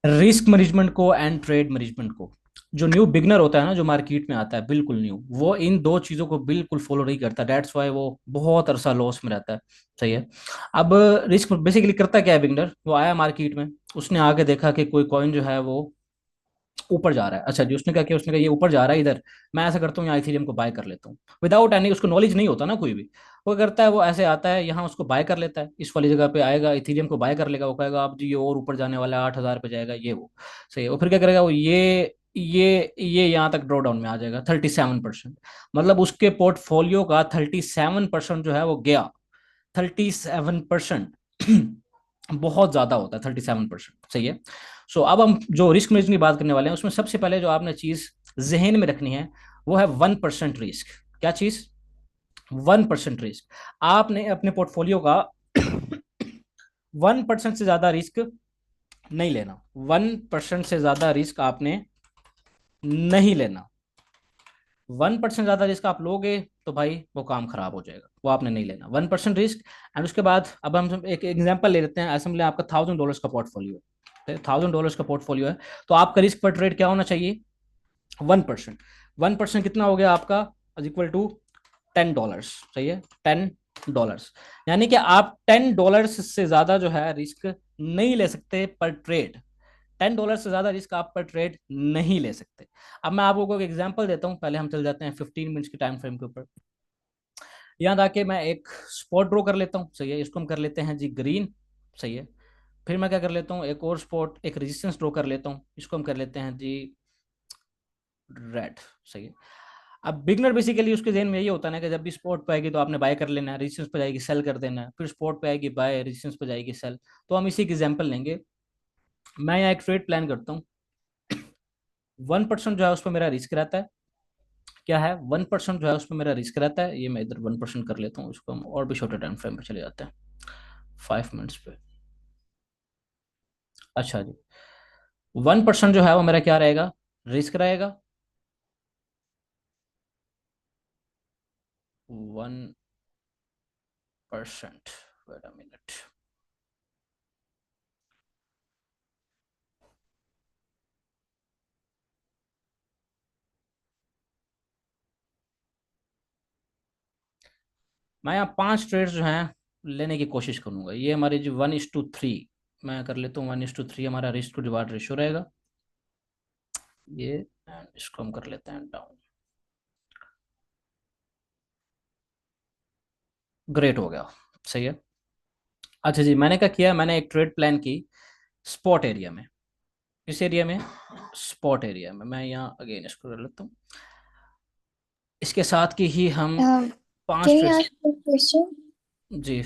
Risk management को and trade management को। जो न्यू बिगनर होता है ना, जो मार्केट में आता है बिल्कुल न्यू, वो इन दो चीजों को बिल्कुल फॉलो नहीं करता, डेट्स वाई वो बहुत अरसा लॉस में रहता है। सही है। अब रिस्क बेसिकली करता क्या है बिगनर, वो आया मार्केट में, उसने आगे देखा कि कोई कॉइन जो है वो ऊपर जा रहा है। अच्छा जी, उसने कहा कि उसने कहा ये ऊपर जा रहा है इधर, मैं ऐसा करता हूँ यहाँ इथेरियम को बाय कर लेता हूँ, विदाउट एनी, उसको नॉलेज नहीं होता ना कोई भी। वो करता है, वो ऐसे आता है यहाँ, उसको बाय कर लेता है, इस वाली जगह पे आएगा इथेरियम को बाय कर लेगा, वो कहेगा अब जी ये और ऊपर जाने वाला है, 8,000 पे जाएगा ये वो। सही है। वो फिर क्या करेगा, वो ये यहाँ तक ड्रॉ डाउन में आ जाएगा 37%। मतलब उसके पोर्टफोलियो का 37% जो है वो गया। 37% बहुत ज्यादा होता है 37%। सही है। सो अब हम जो रिस्क मैनेजमेंट की बात करने वाले हैं, उसमें सबसे पहले जो आपने चीज जहन में रखनी है, वो है 1% रिस्क। क्या चीज? 1% रिस्क। आपने अपने पोर्टफोलियो का 1% से ज्यादा रिस्क नहीं लेना। 1% से ज्यादा रिस्क आपने नहीं लेना। 1% ज्यादा रिस्क आप लोगे तो भाई वो काम खराब हो जाएगा, वो आपने नहीं लेना 1% रिस्क। एंड उसके बाद अब हम एक एग्जांपल ले लेते हैं, ऐसे मतलब आपका $1,000 का पोर्टफोलियो है, $1,000 का पोर्टफोलियो है, तो आपका रिस्क पर ट्रेड क्या होना चाहिए? 1%। 1% कितना हो गया आपका? Equal to $10। सही है, $10। यानी कि आप $10 से ज्यादा जो है रिस्क नहीं ले सकते पर ट्रेड। $10 से ज्यादा रिस्क आप पर ट्रेड नहीं ले सकते। अब मैं आपको एक एग्जांपल देता हूं, पहले हम चल जाते हैं 15 मिनट्स की टाइम फ्रेम के ऊपर। यहाँ आके मैं एक स्पॉट ड्रॉ कर लेता हूँ। सही है, इसको हम कर लेते हैं जी ग्रीन। सही है। फिर मैं क्या कर लेता हूँ, एक और स्पॉट, एक रेजिस्टेंस ड्रॉ कर लेता हूँ, इसको हम कर लेते हैं जी रेड। सही है। अब बिगनर बेसिकली उसके जहन में यही होता है ना कि जब भी स्पॉट पे आएगी तो आपने बाय कर लेना है, रेजिस्टेंस पे जाएगी सेल कर देना है, फिर स्पॉट पे आएगी बाय, रेजिस्टेंस पे जाएगी सेल। तो हम इसी की एग्जांपल लेंगे। मैं यहाँ एक ट्रेड प्लान करता हूँ। 1% जो है उस पर मेरा रिस्क रहता है। क्या है? 1% जो है उसमें मेरा रिस्क रहता है। ये मैं इधर 1% कर लेता हूँ, उसको हम और भी छोटे टाइम फ्रेम पे चले जाते हैं, 5 मिनट्स पे। अच्छा जी, 1% जो है वो मेरा क्या रहेगा? रिस्क रहेगा। 1%। Wait a minute. मैं यहाँ 5 ट्रेड्स जो हैं लेने की कोशिश करूंगा। ये हमारी जो 1:3, मैं कर लेता हूँ 1:3 हमारा रिस्क टू रिवार्ड रेशियो रहेगा। ये and इसको हम कर लेते हैं डाउन। ग्रेट हो गया। सही है। अच्छा जी, मैंने क्या किया, मैंने एक ट्रेड प्लान की स्पॉट एरिया में। इस एरिया में, स्पॉट एरिया में मैं यहाँ अगेन इसको कर लेता हूँ। इसके साथ की ही हम पांच can I trades. Ask you question? जी।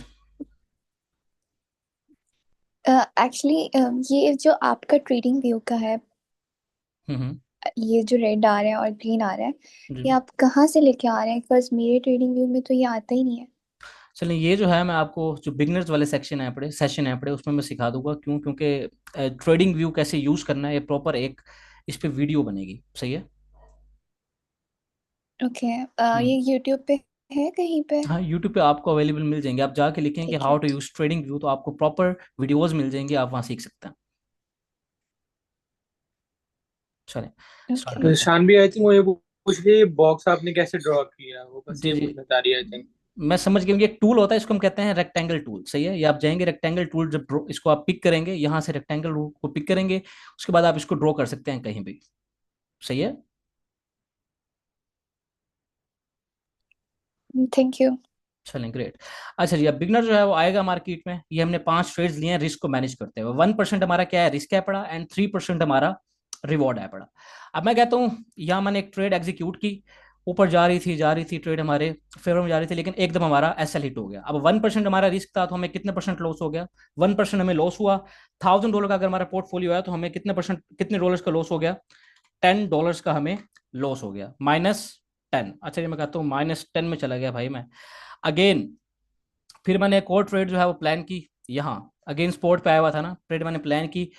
एक्चुअली ये जो आपका ट्रेडिंग व्यू का है, हम्म। ये जो रेड आ रहा है और ग्रीन आ रहा है, ये जी। आप कहाँ से लेके आ रहे हैं? बिकॉज मेरे ट्रेडिंग व्यू में तो ये आता ही नहीं है। चलिए, ये जो है मैं आपको जो बिगनर्स वाले सेशन है पड़े उसमें मैं सिखा दूंगा, क्यों? क्योंकि ट्रेडिंग व्यू कैसे यूज करना है, ये प्रॉपर एक इस पे वीडियो बनेगी। सही है। ओके। हम्म। ये यूट्यूब पे है कहीं पे? हाँ, यूट्यूब पे आपको अवेलेबल मिल जाएंगे, आप जाके लिखेंगे ठीक है। How to use trading view तो आपको प्रॉपर वीडियोस मिल जाएंगे, आप वहाँ सीख सकते हैं। चलें, स्टार्ट ओके। करते हैं। शानवी आई थिंक वो ये पूछ रही है बॉक्स आपने कैसे ड्रॉ किया, वो बस जी ये जी, पूछना चाह रही है आई थिंक। मैं समझ गया। ये एक टूल होता है, इसको हम कहते हैं रेक्टेंगल टूल। सही है। ये आप जाएंगे रेक्टेंगल टूल, जब ड्रॉ इसको आप पिक करेंगे, यहाँ से रेक्टेंगल को पिक करेंगे, उसके बाद आप इसको ड्रॉ कर सकते हैं कहीं भी। सही है। Thank you. चलें, ग्रेट। अच्छा जी, अब बिगनर जो है वो आएगा मार्केट में, ये हमने 5 ट्रेड्स लिए हैं रिस्क को मैनेज करते हुए। 1% हमारा क्या है? रिस्क है पड़ा, एंड 3% हमारा रिवॉर्ड है पड़ा। अब मैं कहता हूँ, यहाँ मैंने एक ट्रेड एग्जीक्यूट की, ऊपर जा रही थी ट्रेड हमारे फेवर में जा रही थी, लेकिन एकदम हमारा एसएल हिट हो गया। अब 1% हमारा रिस्क था, तो हमें कितने परसेंट लॉस हो गया? 1% हमें लॉस हुआ। $1,000 का अगर हमारा पोर्टफोलियो है तो हमें कितने डॉलर्स का लॉस हो गया? $10 का हमें लॉस हो गया, -10। अच्छा, ये मैं कहता हूँ -10 में चला गया भाई मैं। अगेन, फिर मैंने एक और ट्रेड जो है वो प्लान की, यहाँ अगेन स्पॉट पे आया हुआ था ना, ट्रेड मैंने प्लान की,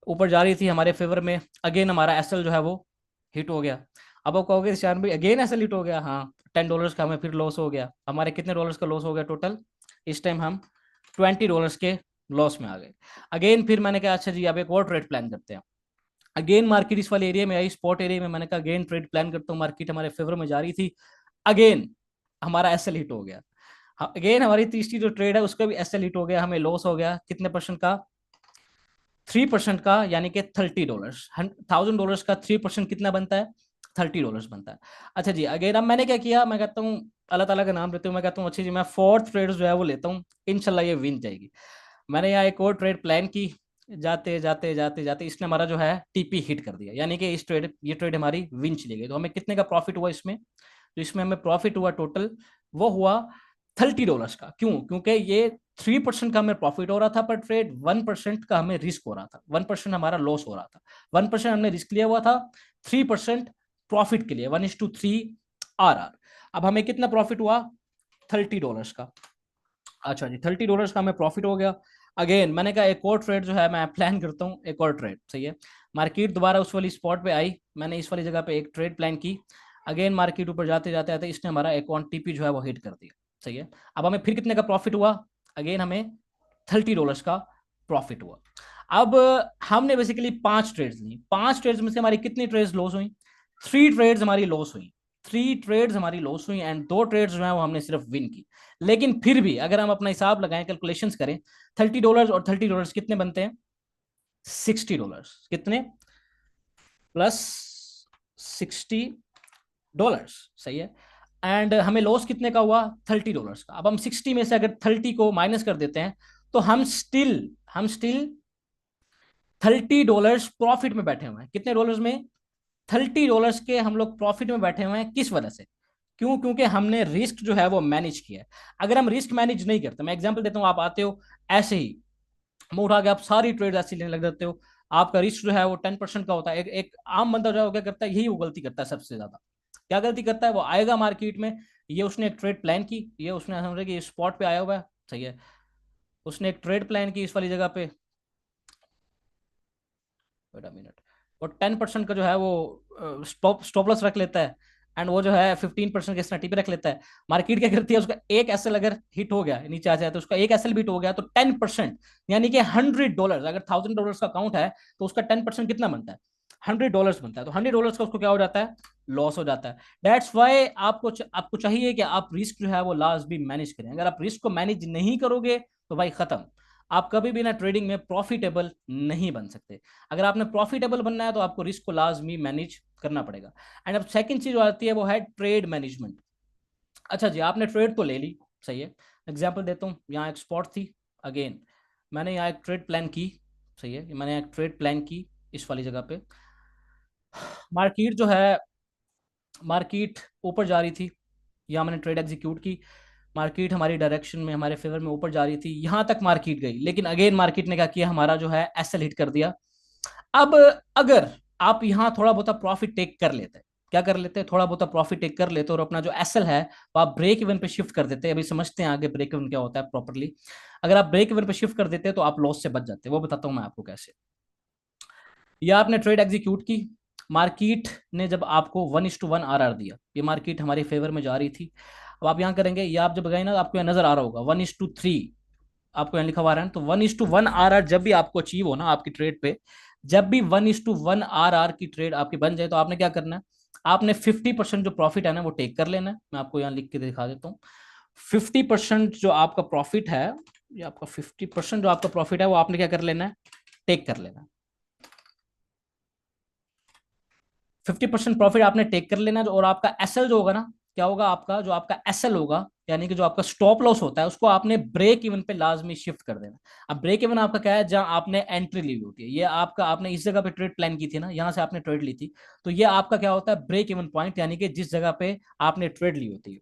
ऊपर जा रही थी हमारे फेवर में, अगेन हमारा एसएल जो है वो हिट हो गया। अब आप कहोगे शान भाई अगेन एसएल हिट हो गया, हाँ, $10 का हमें फिर लॉस हो गया। हमारे कितने डॉलर्स का लॉस हो गया टोटल? इस टाइम हम $20 के लॉस में आ गए। अगेन फिर मैंने कहा अच्छा जी अब एक और ट्रेड प्लान करते हैं। अगेन मार्केट इस वाले एरिया में आई, स्पॉट एरिया में, मैंने कहा अगेन ट्रेड प्लान करता हूँ, मार्केट हमारे फेवर में जा रही थी, अगेन हमारा एसएल हिट हो गया। अगेन हमारी तीसरी जो ट्रेड है उसका भी एसएल हिट हो गया, हमें लॉस हो गया कितने परसेंट का, 3% का, यानी कि $30। $1000 का 3% कितना बनता है, $30 बनता है। अच्छा जी अगेन अब मैंने क्या किया, मैं कहता हूँ अल्लाह ताला का नाम लेते हुए मैं कहता हूँ अच्छा जी मैं फोर्थ ट्रेड जो है वो लेता हूँ, इंशाल्लाह ये विन जाएगी। मैंने यहाँ एक और ट्रेड प्लान की, जाते जाते जाते जाते इसने हमारा जो है टीपी हिट कर दिया, यानी कि इस ट्रेड ये ट्रेड हमारी विन चली गई। तो हमें कितने का प्रॉफिट हुआ इसमें, तो इसमें हमें प्रॉफिट हुआ टोटल, वो हुआ $30 का। क्यों, क्योंकि ये 3% का हमें प्रॉफिट हो रहा था पर ट्रेड, 1% का हमें रिस्क हो रहा था, 1% हमारा लॉस हो रहा था, 1% हमने रिस्क लिया हुआ था, 3% प्रॉफिट के लिए, 1:3 RR। अब हमें कितना प्रॉफिट हुआ, $30 का। अच्छा जी $30 का हमें प्रॉफिट हो गया। अगेन मैंने कहा एक और ट्रेड जो है मैं प्लान करता हूँ, एक और ट्रेड, सही है। मार्केट दोबारा उस वाली स्पॉट पे आई, मैंने इस वाली जगह पे एक ट्रेड प्लान की, अगेन मार्केट ऊपर जाते जाते आते इसने हमारा अकाउंट टीपी जो है वो हिट कर दिया, सही है। अब हमें फिर कितने का प्रॉफिट हुआ, अगेन हमें $30 का प्रॉफिट हुआ। अब हमने बेसिकली 5 ट्रेड्स ली, 5 ट्रेड्स में से हमारी कितनी ट्रेड्स लॉस हुई, 3 ट्रेड्स हमारी लॉस हुई, 3 ट्रेड्स हमारी लॉस हुई एंड 2 ट्रेड्स जो है वो हमने सिर्फ विन की। लेकिन फिर भी अगर हम अपना हिसाब लगाएं, कैलकुलेशंस करें, $30 और $30 कितने बनते हैं, $60। कितने, प्लस $60, सही है। एंड हमें लॉस कितने का हुआ, $30 का। अब हम 60 में से अगर 30 को माइनस कर देते हैं तो हम स्टिल $30 प्रॉफिट में बैठे हुए हैं। कितने डॉलर्स में, $30 के हम लोग प्रॉफिट में बैठे हुए हैं। किस वजह से, क्यों, क्योंकि हमने रिस्क जो है वो मैनेज किया है। अगर हम रिस्क मैनेज नहीं करते, मैं एग्जांपल देता हूं, आप आते हो ऐसे ही मुंह उठा के आप सारी ट्रेड ऐसी लेने लग जाते हो, आपका रिस्क जो है वो 10% का होता है। एक आम बंदा जो है वो क्या करता है, यही वो गलती करता है सबसे ज्यादा। क्या गलती करता है, वो आएगा मार्केट में, ये उसने एक ट्रेड प्लान की, ये उसने समझा कि स्पॉट पे आया हुआ है, सही है, उसने एक ट्रेड प्लान की इस वाली जगह पे, वेट अ मिनट, वो 10% का जो है वो स्टॉप लॉस रख लेता है, एंड वो जो है 15% के स्नैटी पे रख लेता है। मार्केट क्या करती है, उसका एक एसएल अगर हिट हो गया नीचे आ जाए, तो उसका एक एसएल भी हिट हो गया तो 10%, यानी कि $100, अगर $1000 का अकाउंट है तो उसका 10% कितना बनता है, $100 बनता है। तो $100 का उसको क्या हो जाता है, लॉस हो जाता है। दैट्स वाई आपको चाहिए कि आप रिस्क जो है वो लाजमी मैनेज करें। अगर आप रिस्क को मैनेज नहीं करोगे तो भाई खत्म, आप कभी भी ना ट्रेडिंग में प्रॉफिटेबल नहीं बन सकते। अगर आपने प्रॉफिटेबल बनना है तो आपको रिस्क को लाजमी मैनेज करना पड़ेगा। एंड अब सेकंड चीज जो आती है वो है ट्रेड मैनेजमेंट। अच्छा जी आपने ट्रेड तो ले ली, सही है, एग्जांपल देता हूँ, यहाँ एक स्पॉट थी, अगेन मैंने यहाँ एक ट्रेड प्लान की, सही है, मैंने एक ट्रेड प्लान की इस वाली जगह पे, मार्केट जो है, मार्केट ऊपर जा रही थी, यहाँ मैंने ट्रेड एग्जीक्यूट की, मार्केट हमारी डायरेक्शन में, हमारे फेवर में ऊपर जा रही थी, यहां तक मार्केट गई, लेकिन अगेन मार्केट ने क्या किया, हमारा जो है एसएल हिट कर दिया। अब अगर आप यहाँ थोड़ा बहुत प्रॉफिट टेक कर लेते हैं, क्या कर लेते हैं, थोड़ा बहुत प्रॉफिट टेक कर लेते हैं और अपना जो एसएल है वो आप ब्रेक इवन पे शिफ्ट कर देते हैं। अभी समझते हैं आगे ब्रेक इवन क्या होता है प्रॉपरली। अगर आप ब्रेक इवन पे शिफ्ट कर देते हैं तो आप लॉस से बच जाते हैं, वो बताता हूँ मैं आपको कैसे। या आपने ट्रेड एग्जीक्यूट की, मार्केट ने जब आपको 1:1 RR दिया, ये मार्केट हमारे फेवर में जा रही थी, अब आप यहाँ करेंगे, ये आप जब गए ना आपको यहाँ नजर आ रहा होगा 1:3, आपको यहाँ लिखा हुआ है, तो 1:1 RR जब भी आपको अचीव हो ना आपकी ट्रेड पे, जब भी 1:1 RR की ट्रेड आपकी बन जाए तो आपने क्या करना है, आपने 50% जो प्रॉफिट है ना वो टेक कर लेना है। मैं आपको यहाँ लिख के दिखा देता हूँ, 50% जो आपका प्रॉफिट है, ये आपका 50% जो आपका प्रॉफिट है वो आपने क्या कर लेना है, टेक कर लेना है। 50% प्रॉफिट आपने टेक कर लेना है, और आपका एसएल जो होगा ना, क्या होगा, आपका जो आपका एसएल होगा, यानी कि जो आपका स्टॉप लॉस होता है उसको आपने ब्रेक इवन पे लाजमी शिफ्ट कर देना। अब ब्रेक इवन आपका क्या है, जहां आपने एंट्री ली होती है, ये आपका, आपने इस जगह पे ट्रेड प्लान की थी ना, यहां से आपने ट्रेड ली थी, तो ये आपका क्या होता है, ब्रेक इवन पॉइंट, यानी कि जिस जगह पे आपने ट्रेड ली होती है,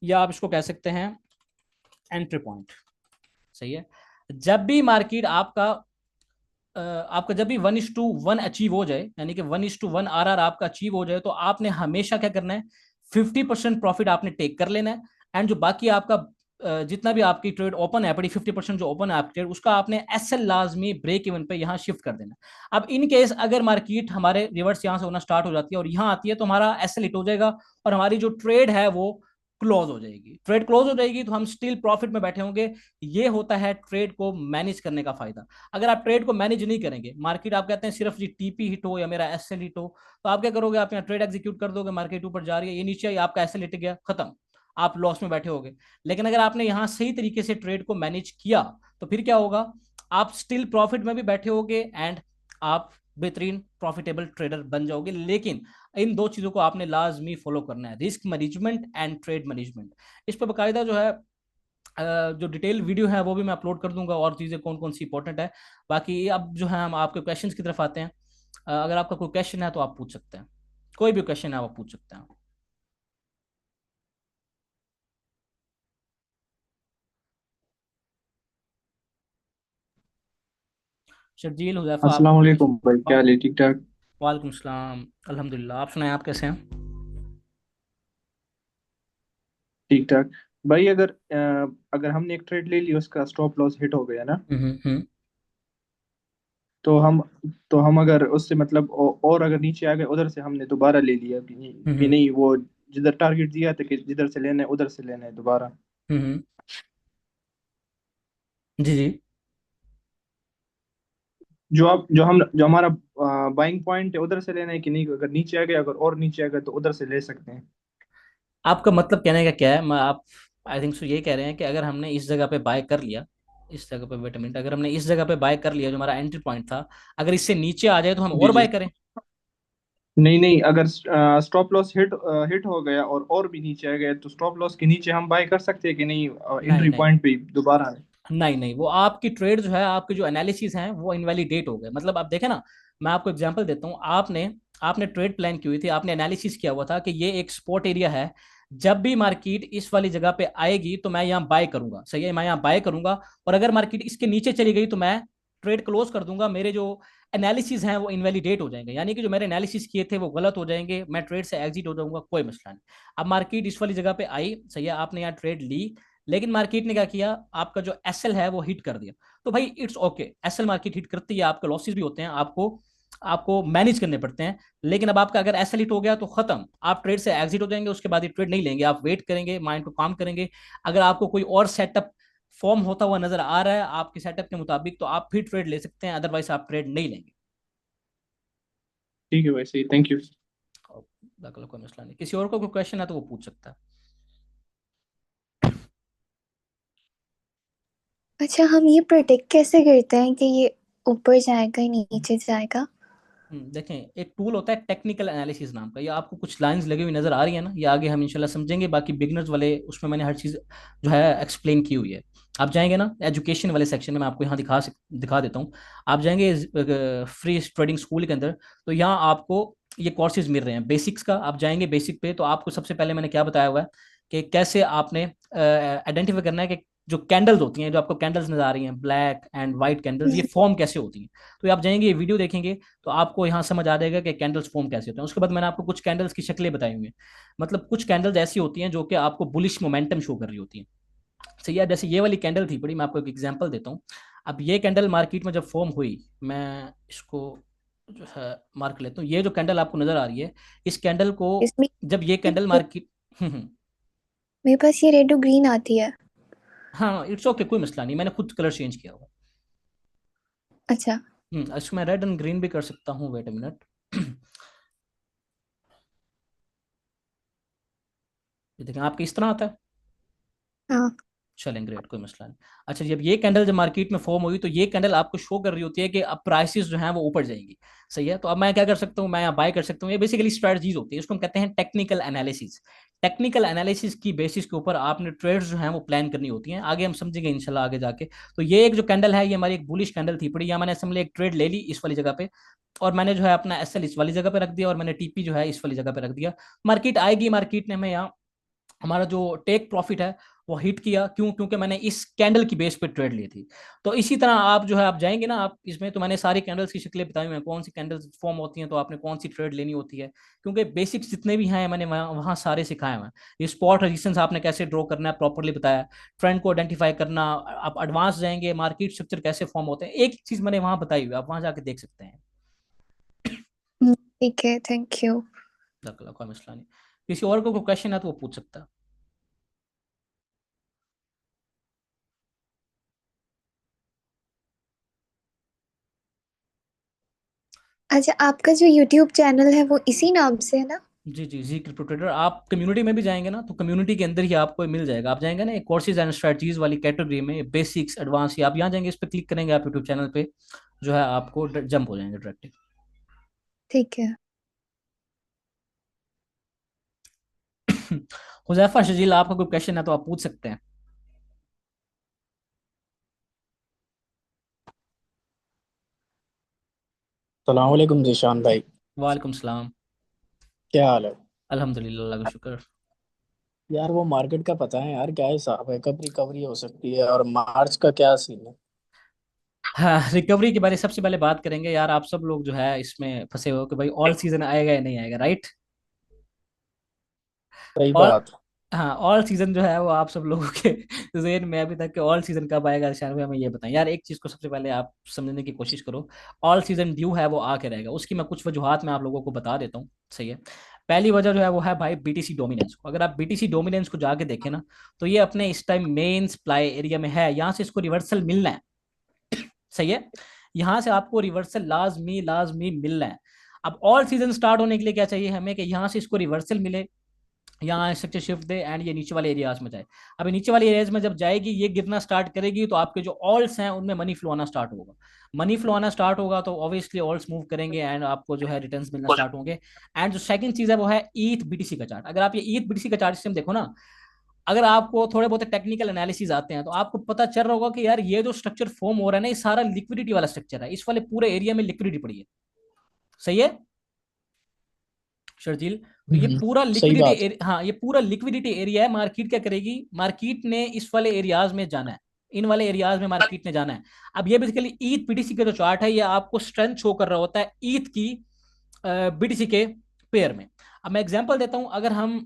या आप इसको कह सकते हैं एंट्री पॉइंट, सही है। जब भी मार्केट आपका जब भी 1:1 अचीव हो जाए, यानी कि 1:1 RR आपका अचीव हो जाए, तो आपने हमेशा क्या करना है, 50% प्रॉफिट आपने टेक कर लेना है। एंड जो बाकी आपका जितना भी आपकी ट्रेड ओपन है पड़ी, 50% जो ओपन है आपकी ट्रेड, उसका आपने एसएल लाजमी ब्रेक इवन पे यहाँ शिफ्ट कर देना। अब इन केस अगर मार्केट हमारे रिवर्स यहाँ से होना स्टार्ट हो जाती है और यहाँ आती है तो हमारा एसएल हिट हो जाएगा और हमारी जो ट्रेड है वो क्लोज हो जाएगी। ट्रेड क्लोज हो जाएगी तो हम स्टिल प्रॉफिट में बैठे होंगे। ये होता है ट्रेड को मैनेज करने का फायदा। अगर आप ट्रेड को मैनेज नहीं करेंगे, मार्केट आप कहते हैं सिर्फ जी टीपी हिट हो या मेरा एसएल हिट हो, तो आप क्या करोगे, आप यहाँ ट्रेड एग्जीक्यूट कर दोगे, मार्केट ऊपर जा रही है, ये नीचे आई, आपका एसएल हिट गया, खत्म, आप लॉस में बैठे होगे। लेकिन अगर आपने यहाँ सही तरीके से ट्रेड को मैनेज किया तो फिर क्या होगा, आप स्टिल प्रॉफिट में भी बैठे होगे एंड आप बेहतरीन प्रॉफिटेबल ट्रेडर बन जाओगे। लेकिन इन दो चीजों को आपने लाजमी फॉलो करना है, risk management and trade management. इस पर बकायदा जो है जो डिटेल वीडियो है वो भी मैं अपलोड कर दूंगा, और चीजें कौन कौन सी इंपॉर्टेंट है। बाकी अब जो है हम आपके क्वेश्चंस की तरफ आते हैं। अगर आपका कोई क्वेश्चन है तो आप पूछ सकते हैं, कोई भी क्वेश्चन है आप पूछ सकते हैं। शर्जील, हुजैफा, आपका अस्सलाम कोई वालेकुम भाई, क्या क्वेश्चन? हाल है? ठीक ठाक। वालेकुम सलाम, अल्हम्दुलिल्लाह, आप सुनाएं, आप कैसे हैं? ठीक ठाक। भाई अगर हमने एक ट्रेड ले ली, उसका स्टॉप लॉस हिट हो गया ना, हम्म। तो हम तो हम अगर उससे मतलब और अगर नीचे आ गए, उधर से हमने दोबारा ले लिया कि हम्म नहीं, वो जिधर टारगेट दिया था कि जिधर से लेना है उधर से लेना है दोबारा। हम्म। जी जी। जो हमारा बाइंग पॉइंट है उधर से लेना है कि नहीं, अगर नीचे आ गया, अगर और नीचे आ गया तो उधर से ले सकते हैं। आपका मतलब कहने का क्या है, मैं आप आई थिंक सो ये कह रहे हैं कि अगर हमने इस जगह पे बाय कर लिया, इस जगह पे, वेट अ मिनट, अगर हमने इस जगह पे बाय कर लिया जो हमारा एंट्री पॉइंट था, अगर इससे नीचे आ जाए तो हम जी और जी। बाय करें? नहीं नहीं, अगर स्टॉप लॉस हिट हो गया और भी नीचे आ गया, तो स्टॉप लॉस के नीचे हम बाय कर सकते हैं कि नहीं, नहीं एंट्री नहीं पॉइंट पे दोबारा? नहीं नहीं, वो आपकी ट्रेड जो है, आपके जो एनालिसिस हैं वो इनवैलिडेट हो गए। मतलब आप देखें ना, मैं आपको एग्जांपल देता हूँ, आपने आपने ट्रेड प्लान की हुई थी, आपने एनालिसिस किया हुआ था कि ये एक स्पॉट एरिया है, जब भी मार्केट इस वाली जगह पे आएगी तो मैं यहाँ बाय करूंगा, सही है, मैं यहाँ बाय करूंगा, और अगर मार्केट इसके नीचे चली गई तो मैं ट्रेड क्लोज कर दूंगा। मेरे जो एनालिसिस हैं वो इनवैलिडेट हो जाएंगे, यानी कि जो मेरे एनालिसिस किए थे वो गलत हो जाएंगे, मैं ट्रेड से एग्जिट हो जाऊंगा, कोई मसला नहीं। अब मार्केट इस वाली जगह पे आई, सही है, आपने यहाँ ट्रेड ली, लेकिन मार्केट ने क्या किया, आपका जो एसएल है वो हिट कर दिया, तो भाई it's okay, SL market hit करती है, आपके लॉसेस भी होते हैं, आपको आपको मैनेज करने पड़ते हैं। लेकिन अब आपका अगर एसएल हिट हो गया तो खत्म, आप ट्रेड से एग्जिट हो जाएंगे, उसके बाद ये ट्रेड नहीं लेंगे, आप वेट करेंगे, माइंड को काम करेंगे। अगर आपको कोई और सेटअप फॉर्म होता हुआ नजर आ रहा है आपके सेटअप के मुताबिक, तो आप फिर ट्रेड ले सकते हैं, अदरवाइज आप ट्रेड नहीं लेंगे। ठीक है भाई, सही, थैंक यू। और कोई मसला नहीं, किसी और को कोई क्वेश्चन है तो वो पूछ सकता है। अच्छा, हम ये प्रेडिक्ट कैसे करते हैं कि ये ऊपर जाएगा या नीचे जाएगा? देखें, एक टूल होता है टेक्निकल एनालिसिस नाम का, ये आपको कुछ लाइंस लगी हुई नजर आ रही है ना, ये आगे हम इंशाल्लाह समझेंगे, बाकी बिगनर्स वाले उसमें मैंने हर चीज़ जो है एक्सप्लेन की हुई है। आप जाएंगे ना एजुकेशन वाले सेक्शन में, मैं आपको यहाँ दिखा देता हूँ। आप जाएंगे फ्री ट्रेडिंग स्कूल के अंदर, तो यहाँ आपको ये कोर्सेज मिल रहे हैं बेसिक्स का। आप जाएंगे बेसिक पे, तो आपको सबसे पहले मैंने क्या बताया हुआ है कि कैसे आपने आइडेंटिफाई करना है कि जो कैंडल्स होती हैं, जो आपको कैंडल्स नजर आ रही हैं, ब्लैक एंड वाइट कैंडल्स, ये फॉर्म कैसे होती हैं। तो आप जाएंगे, ये वीडियो देखेंगे, तो आपको यहाँ समझ आ जाएगा कि कैंडल्स फॉर्म कैसे होते हैं। उसके बाद मैंने आपको कुछ कैंडल्स की शक्लें बताई हुई हैं, मतलब कुछ कैंडल्स ऐसी होती हैं जो कि आपको बुलिश मोमेंटम शो कर रही होती हैं। सही है, जैसे ये वाली कैंडल थी बड़ी, मैं आपको एक एग्जांपल देता हूँ। अब ये कैंडल मार्केट में जब फॉर्म हुई, मैं इसको जो है मार्क लेता हूँ, ये जो कैंडल आपको नजर आ रही है, इस कैंडल को इसमें जब ये कैंडल मार्केट मेरे पास ये रेड और ग्रीन आती है। हाँ इट्स ओके, कोई मसला नहीं, मैंने खुद कलर चेंज किया हुआ। अच्छा। इसको मैं रेड एंड ग्रीन भी कर सकता हूँ, वेट अ मिनट। ये देखें, आपके इस तरह आता है, हाँ। चलें ग्रेट, कोई मसला नहीं। अच्छा, जब ये कैंडल जब मार्केट में फॉर्म हुई, तो ये कैंडल आपको शो कर रही होती है कि अब प्राइसेस जो हैं वो ऊपर जाएंगी। सही है, तो अब मैं क्या कर सकता हूँ, मैं यहाँ बाय कर सकता हूँ। ये बेसिकली स्ट्रेटजीज होती है, इसको हम कहते हैं टेक्निकल एनालिसिस। टेक्निकल एनालिसिस की बेसिस के ऊपर आपने ट्रेड्स जो हैं वो प्लान करनी होती हैं, आगे हम समझेंगे इंशाल्लाह आगे जाके। तो ये एक जो कैंडल है, ये हमारी एक बुलिश कैंडल थी पड़ी, यहाँ मैंने समझ एक ट्रेड ले ली इस वाली जगह पे, और मैंने जो है अपना एसएल इस वाली जगह पे रख दिया, और मैंने टीपी जो है इस वाली जगह पे रख दिया। मार्केट आएगी, मार्केट ने हमें यहाँ हमारा जो टेक प्रॉफिट है वो हिट किया, क्यों, क्योंकि मैंने इस कैंडल की बेस पे ट्रेड ली थी। तो इसी तरह आप जो है आप जाएंगे ना, आप इसमें, तो मैंने सारी कैंडल्स की शक्लें बताई हुई हैं, कौन सी कैंडल्स फॉर्म होती हैं तो आपने कौन सी ट्रेड लेनी होती है, क्योंकि बेसिक्स जितने भी हैं मैंने वहाँ सारे सिखाए हुए हैं। ये स्पॉट रेजिस्टेंस आपने कैसे ड्रॉ करना है प्रॉपरली बताया, ट्रेंड को आइडेंटिफाई करना, आप एडवांस जाएंगे, मार्केट स्ट्रक्चर कैसे फॉर्म होते हैं, एक चीज मैंने वहाँ बताई हुई है, आप वहाँ जाके देख सकते हैं। ठीक है, थैंक यू। कोई मसला नहीं, किसी और को कोई क्वेश्चन है तो वो पूछ सकता है। अच्छा, आपका जो यूट्यूब चैनल है वो इसी नाम से है ना? जी जी, जी क्रिप्टो ट्रेडर। आप कम्युनिटी में भी जाएंगे ना, तो कम्युनिटी के अंदर ही आपको मिल जाएगा। आप जाएंगे ना कोर्सेज एंड स्ट्रेटजीज वाली कैटेगरी में, बेसिक्स एडवांस, आप यहाँ जाएंगे, इस पर क्लिक करेंगे आप यूट्यूब चैनल पे, जो है आपको जंप हो जाएंगे डायरेक्ट। ठीक है। हुजैफा शजील, आपका कोई क्वेश्चन है तो आप पूछ सकते हैं। सलाम वालेकुम जीशान भाई। वालेकुम सलाम। क्या हाल है? अल्हम्दुलिल्लाह, अल्लाह का शुक्र। यार वो मार्केट का पता है यार, क्या हिसाब है, कब रिकवरी हो सकती है और मार्च का क्या सीन है? हाँ, रिकवरी के बारे में सबसे पहले बात करेंगे यार। आप सब लोग जो है इसमें फंसे हो कि भाई ऑल सीजन आएगा या नहीं आएगा, राइट? सही और बात। हाँ, ऑल सीजन जो है वो आप सब लोगों के जेहन में अभी तक के ऑल सीजन कब आएगा, शायद हमें ये बताएं यार। एक चीज को सबसे पहले आप समझने की कोशिश करो। ऑल सीजन ड्यू है वो आके रहेगा, उसकी मैं कुछ वजूहात मैं आप लोगों को बता देता हूँ, सही है। पहली वजह जो है वो है भाई बीटीसी डोमिनेंस को। अगर आप बीटीसी डोमिनेंस को जाके देखें ना, तो ये अपने इस टाइम मेन सप्लाई एरिया में है, यहाँ से इसको रिवर्सल मिलना है, सही है। यहाँ से आपको रिवर्सल लाजमी लाजमी मिलना है। अब ऑल सीजन स्टार्ट होने के लिए क्या चाहिए हमें, कि यहाँ से इसको रिवर्सल मिले, यहाँ स्ट्रक्चर शिफ्ट दे, एंड ये नीचे वाले एरियाज में जाए। अभी नीचे वाले एरियाज में जब जाएगी, ये गिरना स्टार्ट करेगी, तो आपके जो ऑल्स हैं उनमें मनी फ्लो आना स्टार्ट होगा। मनी फ्लो आना स्टार्ट होगा तो ऑब्वियसली ऑल्स मूव करेंगे एंड आपको जो है रिटर्न्स मिलना स्टार्ट होंगे। एंड जो सेकंड चीज है वो है ईथ बीटीसी का चार्ट। अगर आप ये ईथ बीटीसी का चार्ट सिस्टम देखो ना, अगर आपको थोड़े बहुत टेक्निकल एनालिसिस आते हैं, तो आपको पता चल रहा होगा कि यार ये जो स्ट्रक्चर फॉर्म हो रहा है ना, ये सारा लिक्विडिटी वाला स्ट्रक्चर है। इस वाले पूरे एरिया में लिक्विडिटी पड़ी है, सही है शर्जील। तो ये पूरा सही लिक्विडिटी बात। हाँ, ये पूरा लिक्विडिटी एरिया है। मार्केट क्या करेगी, मार्केट ने इस वाले एरियाज में जाना है, इन वाले एरियाज में मार्केट ने जाना है। अब ये बेसिकली ईथ बीटीसी का जो चार्ट है, ये आपको स्ट्रेंथ शो कर रहा होता है ईथ की बीटीसी के पेयर में। अब मैं एग्जांपल देता हूं, अगर हम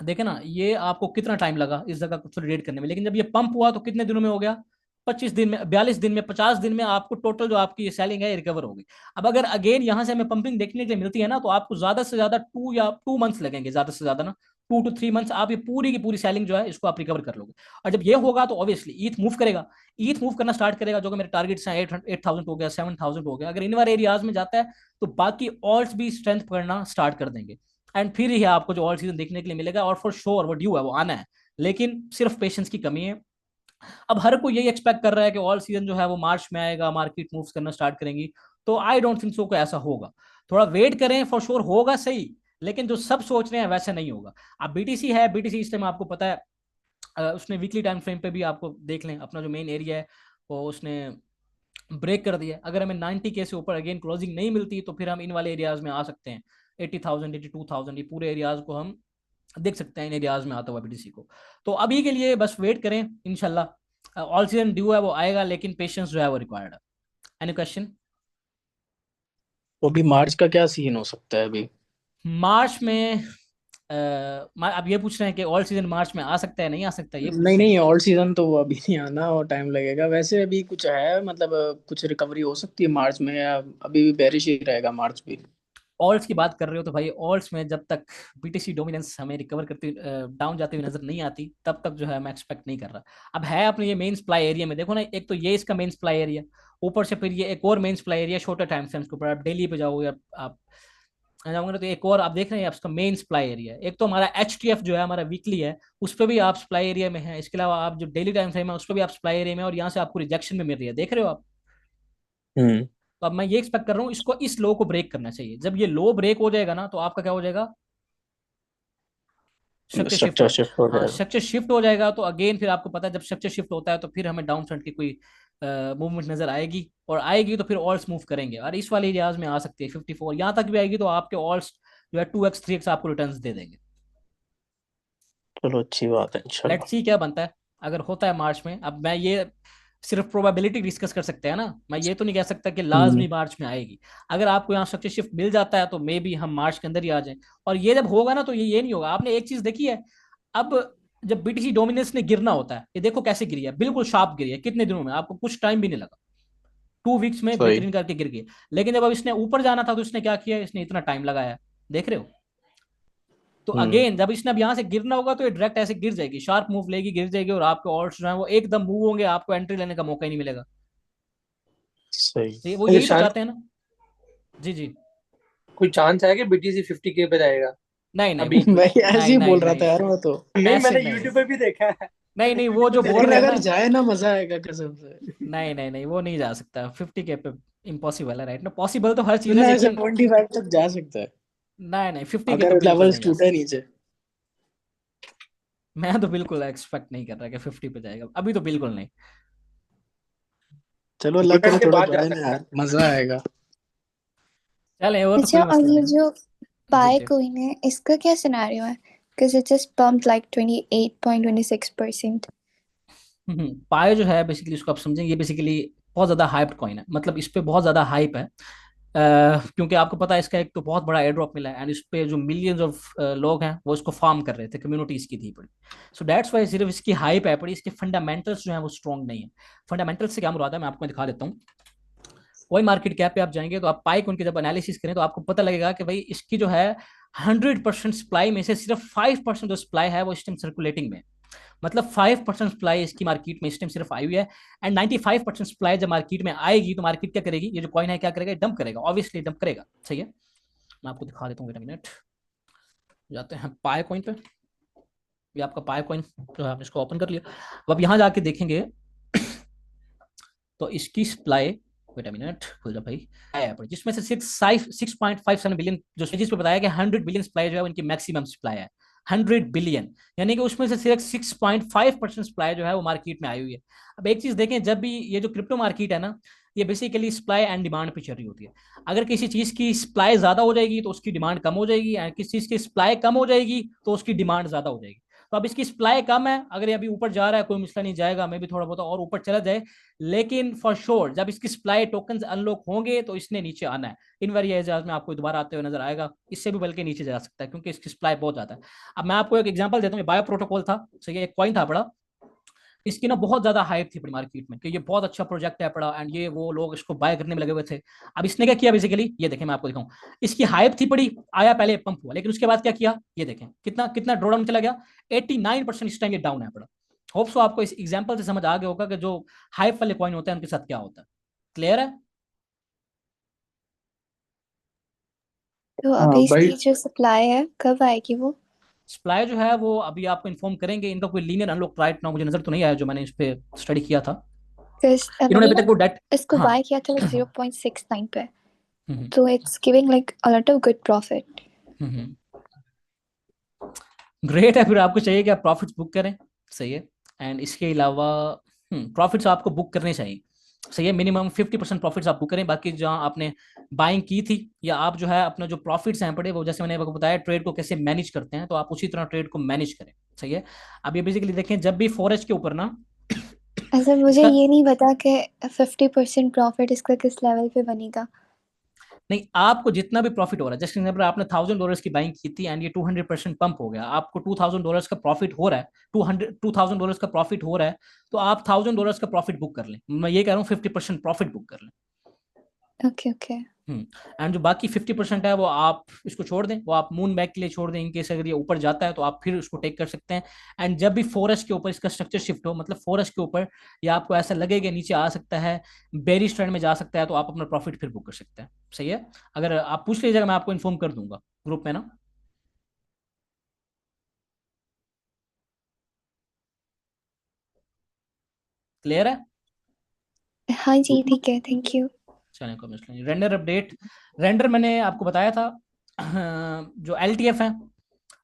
देखे ना, ये आपको कितना टाइम लगा इस जगह को रेड करने में, लेकिन जब ये पंप हुआ तो कितने दिनों में हो गया, 25 दिन में, 42 दिन में, 50 दिन में आपको टोटल जो आपकी ये सेलिंग है रिकवर होगी। अब अगर अगेन यहां से हमें पंपिंग देखने के लिए मिलती है ना, तो आपको ज्यादा से ज्यादा 2 मंथ्स लगेंगे, ज्यादा से ज्यादा ना 2 to 3 मंथ्स, आप ये पूरी की पूरी सेलिंग जो है इसको आप रिकवर कर लोगे। और जब ये होगा तो ऑब्वियसली ईथ मूव करेगा, ईथ मूव करना स्टार्ट करेगा। जो कि मेरे टारगेट्स हैं 8,000 हो गया, 7,000 हो गया, अगर इन वाले एरियाज में जाता है तो बाकी ऑल्स भी स्ट्रेंथ पकड़ना स्टार्ट कर देंगे। एंड फिर ही आपको जो ऑल सीजन देखने के लिए मिलेगा, और फॉर श्योर वो ड्यू है, वो आना है। लेकिन सिर्फ पेशेंस की कमी है। अब हर कोई यही एक्सपेक्ट कर रहा है कि ऑल सीजन जो है वो मार्च में आएगा, मार्केट मूव्स करना स्टार्ट करेंगी। तो आई डोंट थिंक सो को ऐसा होगा। थोड़ा वेट करें, फॉर श्योर होगा सही, लेकिन जो सब सोच रहे हैं वैसा नहीं होगा। अब बीटीसी है, बीटीसी इस टाइम आपको पता है उसने वीकली टाइम फ्रेम पे भी आपको देख लें, अपना जो मेन एरिया है वो उसने ब्रेक कर दिया। अगर हमें 90K से ऊपर अगेन क्लोजिंग नहीं मिलती, तो फिर हम इन वाले एरियाज में आ सकते हैं। 80,000, 82,000, ये पूरे एरियाज को हम देख सकते हैं इन एरियाज में आता हुआ बीटीसी को। तो अभी के लिए बस वेट करें, इंशाल्लाह ऑल सीजन ड्यू है वो आएगा, लेकिन पेशेंस जो है वो रिक्वायर्ड है। Any question? तो अभी मार्च का क्या सीन हो सकता है अभी? मार्च में आप ये पूछ रहे हैं कि ऑल सीजन मार्च में आ सकता है नहीं आ सकता, ये पूछ नहीं रहे हैं? नहीं, ऑल सीजन तो अभी नहीं आना और टाइम लगेगा। वैसे अभी कुछ है मतलब कुछ रिकवरी हो सकती है मार्च में, या अभी भी बेरिश ही रहेगा मार्च भी? ऑल्स की बात कर रहे हो तो भाई ऑल्स में जब तक बीटीसी डोमिनेंस हमें रिकवर करती डाउन जाती हुई नजर नहीं आती, तब तक जो है मैं एक्सपेक्ट नहीं कर रहा। अब है अपने ये मेन सप्लाई एरिया में, देखो ना, एक तो ये इसका मेन सप्लाई एरिया, ऊपर से फिर ये एक और मेन सप्लाई एरिया छोटा टाइम फ्रेम्स के ऊपर। आप डेली पे जाओ या आप जाओगे ना, तो एक और आप देख रहे हैं आपका मेन सप्लाई एरिया है। एक तो हमारा HTF जो है हमारा वीकली है, उस पर भी आप सप्लाई एरिया में है। इसके अलावा आप जो डेली टाइम फ्रेम है उस पर भी आप सप्लाई एरिया में, और यहाँ से आपको रिजेक्शन में मिल रही है, देख रहे हो आप। हम्म। तो अब मैं ये एक्सपेक्ट कर रहा हूँ इसको, इस लो को ब्रेक करना चाहिए। जब ये लो ब्रेक हो जाएगा ना, तो आपका क्या हो जाएगा, स्ट्रक्चर शिफ्ट स्ट्रक्चर हो। शिफ्ट हो हाँ, जाएगा। स्ट्रक्चर शिफ्ट हो जाएगा तो अगेन फिर आपको पता है, जब स्ट्रक्चर शिफ्ट होता है तो फिर हमें डाउन फ्रंट की कोई मूवमेंट नजर आएगी, और आएगी तो फिर ऑल्स मूव करेंगे, और इस वाले एरियाज में आ सकती है 54 यहाँ तक भी आएगी, तो आपके ऑल्स जो है 2x 3x आपको रिटर्न दे देंगे। चलो अच्छी बात है लेट्स इंशाल्लाह। सी क्या बनता है। अगर होता है मार्च में, अब मैं ये सिर्फ प्रोबेबिलिटी डिस्कस कर सकते हैं ना, मैं ये तो नहीं कह सकता कि हम्म। लाजमी मार्च में आएगी। अगर आपको यहाँ स्ट्रक्चर शिफ्ट मिल जाता है तो मे बी हम मार्च के अंदर ही आ जाएं। और ये जब होगा ना, तो ये नहीं होगा। आपने एक चीज देखी है, अब जब बीटीसी डोमिनेंस ने गिरना होता है, ये देखो कैसे गिरी है, बिल्कुल शार्प गिरी है, कितने दिनों में, आपको कुछ टाइम भी नहीं लगा, 2 वीक्स में सही। बेहतरीन करके गिर गई। लेकिन जब अब इसने ऊपर जाना था, तो इसने क्या किया, इसने इतना टाइम लगाया, देख रहे हो। तो हम्म। अगेन जब इसने अब यहाँ से गिरना होगा, तो ये डायरेक्ट ऐसे गिर जाएगी, शार्प मूव लेगी, गिर जाएगी, और आपके ऑल्ट्स जो है वो एकदम मूव होंगे, आपको एंट्री लेने का मौका ही नहीं मिलेगा। सही। तो वो अच्छा यही तो शान, चाहते हैं ना। जी जी। कोई चांस है कि बीटीसी 50K पे जाएगा नहीं नहीं अभी? वो मैं ऐसे नहीं ही नहीं बोल रहा था नहीं यार, वो तो। नहीं, ऐसे मैंने नहीं। यूट्यूब पे भी देखा है। नहीं नहीं वो जो यूट्यूब पे बोल लेकिन रहे हैं देखा अगर ना, है। जाए ना, मजा आएगा कसम से। नहीं नहीं नहीं वो नहीं जा सकता 50K पे। इम्पॉसिबल है राइट ना, पॉसिबल तो हर चीज़ है मतलब लेकिन 75 तक जा सकता है नहीं नहीं 50K तो अगर बिल्कुल लेवल नहीं जा टूटे सकता। नीचे। मैं तो बिल्कुल एक्सपेक्ट नहीं कर रहा कि 50 पे जाएगा, अभी तो बिल्कुल नहीं। चलो अल्लाह डोनेट करे के थोड़ा बाद जा जाए ना सकता है। यार, मजा आएगा। चले वो तो अच्छा, कोई और मसला ये नहीं। जो जी पाई जी। कोइन है, इसका क्या सिनेरियो है? Because it just pumped like 28.26%. पायो जो है बेसिकली उसको आप समझेंगे, ये बेसिकली बहुत ज़्यादा हाइप्ड कॉइन है, मतलब इस पे बहुत ज़्यादा हाइप है। क्योंकि आपको पता है इसका एक तो बहुत बड़ा एयर ड्रॉप मिला है, एंड इस पे जो मिलियंस ऑफ लोग हैं वो इसको फार्म कर रहे थे, कम्युनिटी इसकी थी बड़ी। सो दैट्स वाई सिर्फ इसकी हाइप है पड़ी, इसके फंडामेंटल्स जो है वो स्ट्रॉन्ग नहीं है। फंडामेंटल्स से क्या मुराद है मैं आपको दिखा देता हूँ। कोई मार्केट कैप पे आप जाएंगे तो आप पाई उनके जब एनालिसिस करें तो आपको पता लगेगा कि भाई इसकी जो है 100% सप्लाई में से सिर्फ 5% जो सप्लाई है वो इस टाइम सर्कुलेटिंग में है। मतलब 5% सप्लाई इसकी मार्केट में इस टाइम सिर्फ आई हुई है। एंड 95% सप्लाई जब मार्केट में आएगी तो मार्केट क्या करेगी, ये जो कॉइन है क्या करेगा, डंप करेगा, ऑब्वियसली डंप करेगा। सही है, मैं आपको दिखा देता हूँ, वेट अ मिनट। जाते हैं पाई कॉइन पे। ये आपका पाई कॉइन जो है, हमने इसको ओपन कर लिया। अब आप यहाँ जाके देखेंगे तो इसकी सप्लाई, वेट अ मिनट खुल जा भाई, आया पर जिसमें से 6.57 बिलियन, जो जिस पे बताया कि 100 बिलियन सप्लाई जो है उनकी मैक्सिमम सप्लाई है। 100 बिलियन, यानी कि उसमें से सिर्फ 6.5% सप्लाई जो है वो मार्केट में आई हुई है। अब एक चीज देखें, जब भी ये जो क्रिप्टो मार्केट है ना, ये बेसिकली सप्लाई एंड डिमांड पे चल रही होती है। अगर किसी चीज की सप्लाई ज्यादा हो जाएगी तो उसकी डिमांड कम हो जाएगी, एंड किसी चीज की सप्लाई कम हो जाएगी तो उसकी डिमांड ज्यादा हो जाएगी। तो अब इसकी सप्लाई कम है, अगर ये अभी ऊपर जा रहा है कोई मसला नहीं, जाएगा मैं भी थोड़ा बहुत और ऊपर चला जाए, लेकिन फॉर श्योर जब इसकी सप्लाई टोकन अनलॉक होंगे तो इसने नीचे आना है। इन वेरी एजाज में आपको दोबारा आते हुए नजर आएगा, इससे भी बल्कि नीचे जा सकता है क्योंकि इसकी सप्लाई बहुत ज्यादा है। अब मैं आपको एक एग्जांपल देता हूँ, बायो प्रोटोकॉल था, सही है, एक कॉइन था बड़ा, इसकी ना बहुत ज्यादा हाइप थी बड़ी मार्केट में कि ये बहुत अच्छा प्रोजेक्ट है पड़ा, एंड ये वो लोग इसको बाय करने में लगे हुए थे। अब इसने क्या किया बेसिकली, ये देखें मैं आपको दिखाऊं, इसकी हाइप थी बड़ी, आया पहले पंप हुआ, लेकिन उसके बाद क्या किया ये देखें, कितना कितना ड्रॉडाउन चला गया, 89% इस टाइम ये डाउन है पड़ा। होप सो आपको इस एग्जाम्पल से समझ आ गया होगा कि जो हाइप वाले कॉइन होते हैं उनके साथ क्या होता है। क्लियर है? तो हाँ अभी भाई। इसकी जो सप्लाई है कब आएगी वो? सप्लाई जो है वो अभी आपको इन्फॉर्म करेंगे, इनका कोई लीनियर अनलॉक राइट ना मुझे नजर तो नहीं आया जो मैंने इस पे स्टडी किया था। Because इन्होंने मैंने अभी ना तक वो डेट, इसको हाँ। बाय किया था like 0.69 पे, हम्म तो it's giving like a lot of good profit. Hmm great है, फिर आपको चाहिए कि आप प्रॉफिट्स बुक करें। सही है, एंड इसके अलावा प्रॉफिट्स आपको बुक करने चाहिए। सही है, मिनिमम 50% प्रॉफिट्स आप बुक करें, बाकी जहाँ आपने बाइंग की थी या आप जो है अपना जो प्रॉफिट्स हैं पड़े वो, जैसे मैंने आपको बताया ट्रेड को कैसे मैनेज करते हैं, तो आप उसी तरह ट्रेड को मैनेज करें। सही है, अब ये बेसिकली देखें जब भी फॉरेस्ट के ऊपर ना ऐसा मुझे इसका, ये नहीं पता कि 50% प्रॉफिट इसका किस लेवल पे बनेगा। नहीं आपको जितना भी प्रॉफिट हो रहा है, जैसे एग्जाम्पल आपने $1,000 की बाइंग की थी एंड ये 200% पंप हो गया, आपको $2,000 का प्रॉफिट हो रहा है, $2,000 का प्रॉफिट हो रहा है, तो आप $1,000 का प्रॉफिट बुक कर लें। मैं ये कह रहा हूँ 50% प्रॉफिट बुक कर लें। Okay okay. एंड जो बाकी 50% है वो आप इसको छोड़ दें, वो आप मून बैग के लिए छोड़ दें, इनकेस अगर ये ऊपर जाता है तो आप फिर उसको टेक कर सकते हैं। एंड जब भी फॉरेस्ट के ऊपर इसका स्ट्रक्चर शिफ्ट हो, मतलब फॉरेस्ट के ऊपर या आपको ऐसा लगे कि नीचे आ सकता है, बेरिश ट्रेंड में जा सकता है, तो आप अपना प्रॉफिट फिर बुक कर सकते हैं। सही है, अगर आप पूछ लीजिएगा मैं आपको इन्फॉर्म कर दूंगा ग्रुप में ना। क्लियर है? हाँ जी ठीक है, थैंक यू। चलें कोई मसला नहीं। रेंडर अपडेट, रेंडर मैंने आपको बताया था, जो LTF है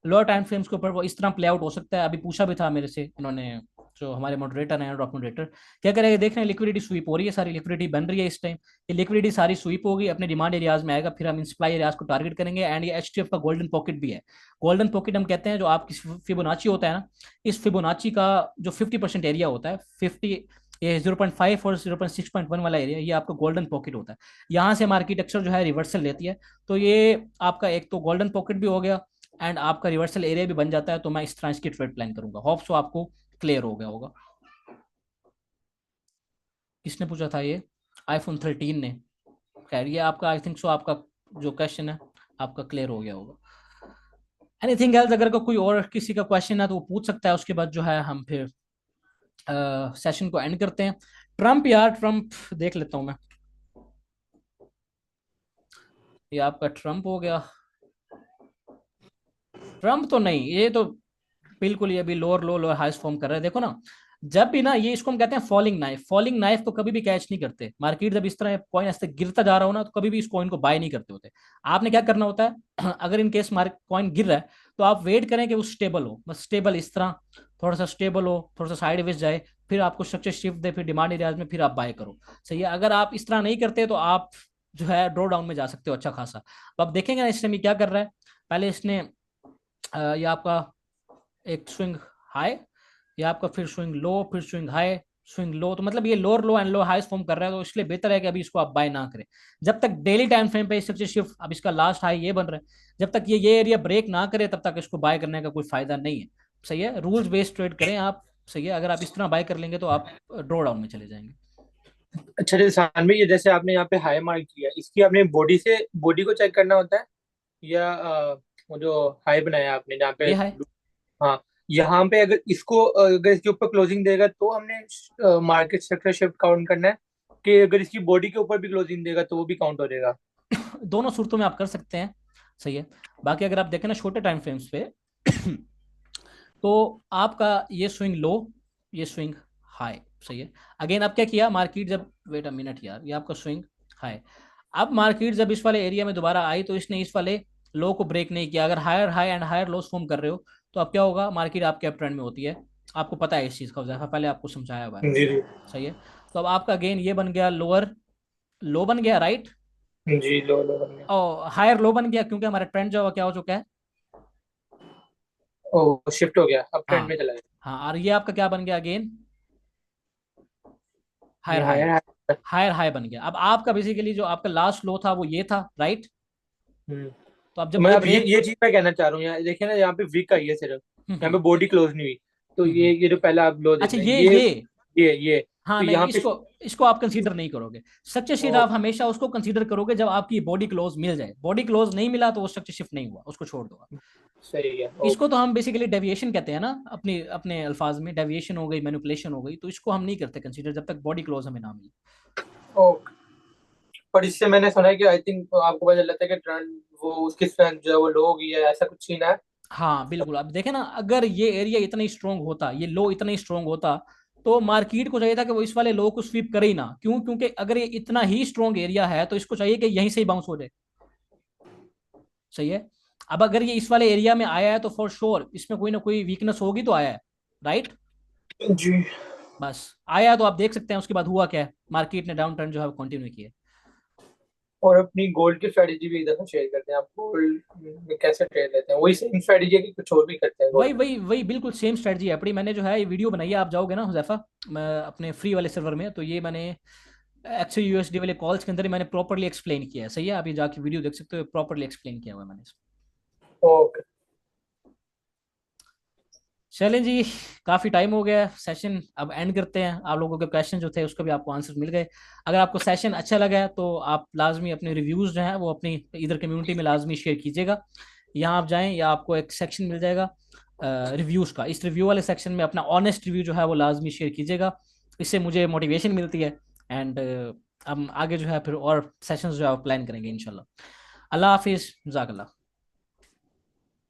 लोअर टाइम फ्रेम्स के ऊपर वो इस तरह प्ले आउट हो सकता है। अभी पूछा भी था मेरे से इन्होंने, जो हमारे मॉडरेटर हैं ड्रॉप मॉडरेटर, क्या करेंगे, देख रहे हैं लिक्विडिटी स्वीप हो रही है, सारी लिक्विडिटी बन रही है इस टाइम, ये लिक्विडिटी सारी स्वीप होगी अपने डिमांड एरियाज में आएगा, फिर हम इन सप्लाई एरियाज को टारगेट करेंगे। एंड ये HTF का गोल्डन पॉकेट भी है। गोल्डन पॉकेट हम कहते हैं जो आपकी फिबोनाची होता है ना, इस फिबोनाची का जो 50% एरिया होता है, 50, ये 0.5 और 0.6.1 वाला एरिया, ये आपका गोल्डन पॉकेट होता है। यहाँ से मार्केट अक्सर जो है रिवर्सल लेती है, तो ये आपका एक तो गोल्डन पॉकेट भी हो गया एंड आपका रिवर्सल एरिया भी बन जाता है। तो मैं इस तरह इसकी ट्रेड प्लान करूंगा, होप सो आपको क्लियर हो गया होगा। किसने पूछा था ये, iPhone 13 ने। खैर ये आपका आई थिंक सो आपका जो क्वेश्चन है आपका क्लियर हो गया होगा। एनीथिंग एल्स, अगर कोई और किसी का क्वेश्चन है तो वो पूछ सकता है, उसके बाद जो है हम फिर सेशन को एंड करते हैं। ट्रम्प यार, ट्रम्प देख लेता हूँ मैं। ये आपका ट्रम्प हो गया। ट्रम्प तो नहीं, ये तो बिल्कुल ये अभी lower low lower highest form कर रहे हैं। देखो ना, जब भी ना, ये इसको हम कहते हैं फॉलिंग नाइफ। फॉलिंग नाइफ को कभी भी कैच नहीं करते। मार्केट जब इस तरह कॉइन ऐसे गिरता जा रहा हो ना, तो कभी भी इस कॉइन को बाय नहीं करते होते। आपने क्या करना होता है अगर इन केस मार्केट कॉइन गिर रहा है, तो आप वेट करें कि वो स्टेबल हो, बस स्टेबल इस तरह, थोड़ा सा स्टेबल हो, थोड़ा सा साइडवेज जाए, फिर आपको स्ट्रक्चर शिफ्ट दे, फिर डिमांड एरियाज में फिर आप बाय करो। सही है। अगर आप इस तरह नहीं करते तो आप जो है ड्रॉ डाउन में जा सकते हो अच्छा खासा। अब आप देखेंगे ना इस टाइम ये क्या कर रहा है। पहले इसने ये आपका एक स्विंग हाई, ये आपका फिर स्विंग लो, फिर स्विंग हाई, स्विंग लो, तो मतलब ये lower low and low high form कर रहा है। तो इसलिए बेहतर है कि अभी इसको आप बाय ना करें जब तक डेली टाइम फ्रेम पे स्ट्रक्चर शिफ्ट। अब इसका लास्ट हाई ये बन रहा है, जब तक ये एरिया ब्रेक ना करे तब तक इसको बाय करने का कोई फायदा नहीं है। सही है। रूल्स बेस्ड ट्रेड करें आप। सही है। अगर आप इस तरह बाय कर लेंगे तो आप ड्रॉ डाउन में चले जाएंगे। अच्छा जैसे सानवी, ये जैसे आपने यहाँ पे हाई मार्क किया, इसकी आपने बॉडी से बॉडी को चेक करना होता है, या वो जो हाई बनाया आपने जहाँ पे। ये है। हाँ, यहाँ पे अगर इसको अगर इसके ऊपर क्लोजिंग देगा तो हमने मार्केट स्ट्रक्चर शिफ्ट काउंट करना है, कि अगर इसकी बॉडी के ऊपर भी क्लोजिंग देगा तो वो भी काउंट हो जाएगा। दोनों सूरतों में आप कर सकते हैं। सही है। बाकी अगर आप देखें ना छोटे टाइम फ्रेम्स पे तो आपका ये स्विंग लो, ये स्विंग हाई। सही है। अगेन अब क्या किया मार्केट जब, वेट अ मिनट यार, ये आपका स्विंग हाई। अब मार्केट जब इस वाले एरिया में दोबारा आई तो इसने इस वाले लो को ब्रेक नहीं किया। अगर higher high and higher lows form कर रहे हो तो अब क्या होगा, मार्केट आपके अप ट्रेंड में होती है। आपको पता है इस चीज़ का, जैसा पहले आपको समझाया हुआ है। जी जी। सही है। तो अब आपका अगेन ये बन गया लोअर लो बन गया, राइट। जी, लो लो बन गया। और हायर लो बन गया, क्योंकि हमारा ट्रेंड जो क्या हो चुका है। ओह, शिफ्ट हो गया, अब ट्रेंड हाँ में चला गया। हाँ। और ये आपका क्या बन गया अगेन, ये higher high. Higher higher. Higher high बन गया। अब आपका बेसिकली जो आपका लास्ट लो था वो ये था, राइट। हम्म। तो अब तो जब ये मतलब ब्रेक, ये चीज मैं कहना चाह रहा हूँ, यहाँ देखिए ना, यहाँ पे वीक आई है सिर्फ, यहाँ हम्म पे बॉडी क्लोज नहीं हुई। तो हम्म। ये जो पहला आप लो देख अच्छा रहे हैं, ये ये हाँ तो नहीं, यहाँ पे। इसको इसको आप कंसीडर नहीं करोगे। स्ट्रक्चर शिफ्ट ओ, आप हमेशा उसको कंसीडर करोगे जब आपकी बॉडी क्लोज मिल जाए। बॉडी क्लोज नहीं मिला तो वो स्ट्रक्चर शिफ्ट नहीं हुआ, उसको छोड़ दो। सही है। इसको ओके। तो हम बेसिकली डेविएशन कहते हैं ना, अपने अपने अल्फाज में डेविएशन हो गई, मैनिपुलेशन हो गई, तो इसको हम नहीं करते कंसीडर जब तक बॉडी क्लोज हमें ना मिले। ओके। पर इससे मैंने सुना है कि आई थिंक आपको पता चलता है कि ट्रेंड, वो उसकी स्ट्रेंथ जो है वो लो हो गई है, ऐसा कुछ सीन है। हाँ बिल्कुल। अब देखे ना, अगर ये एरिया इतना ही स्ट्रोंग होता, ये लो इतना ही स्ट्रोंग होता, तो मार्केट को चाहिए था कि वो इस वाले लो को स्वीप करे ही ना। क्यों? क्योंकि अगर ये इतना ही स्ट्रोंग एरिया है तो इसको चाहिए कि यहीं से ही बाउंस हो जाए। सही है। अब अगर ये इस वाले एरिया में आया है तो फॉर श्योर इसमें कोई ना कोई वीकनेस होगी तो आया है, राइट। जी। बस आया है तो आप देख सकते हैं उसके बाद हुआ क्या है, मार्केट ने डाउन ट्रेंड जो है कंटिन्यू किया। और अपनी गोल्ड की स्ट्रेटेजी भी एक दफा शेयर करते हैं, आप गोल्ड में कैसे ट्रेड लेते हैं, वही सेम स्ट्रेटेजी है कि कुछ और भी करते हैं वही गोल्ड में। वही वही बिल्कुल सेम स्ट्रेटजी है अपनी। मैंने जो है ये वीडियो बनाई है, आप जाओगे ना हुजैफा, मैं अपने फ्री वाले सर्वर में, तो ये मैंने एक्स यूएसडी वाले कॉल्स के अंदर ही मैंने प्रॉपरली एक्सप्लेन किया है। सही है। आप ये जाके वीडियो देख सकते हो, प्रॉपरली एक्सप्लेन किया हुआ है मैंने। ओके। चलें जी, काफ़ी टाइम हो गया सेशन, अब एंड करते हैं। आप लोगों के क्वेश्चन जो थे उसका भी आपको आंसर मिल गए। अगर आपको सेशन अच्छा लगा है तो आप लाजमी अपने रिव्यूज़ जो हैं वो अपनी इधर कम्युनिटी में लाजमी शेयर कीजिएगा। यहाँ आप जाएं या आपको एक सेक्शन मिल जाएगा रिव्यूज़ का, इस रिव्यू वाले सेक्शन में अपना ऑनेस्ट रिव्यू जो है वो लाजमी शेयर कीजिएगा। इससे मुझे मोटिवेशन मिलती है। एंड हम आगे जो है फिर और सेशंस जो है प्लान करेंगे इंशाल्लाह। अल्लाह हाफिज़, जज़ाकल्लाह।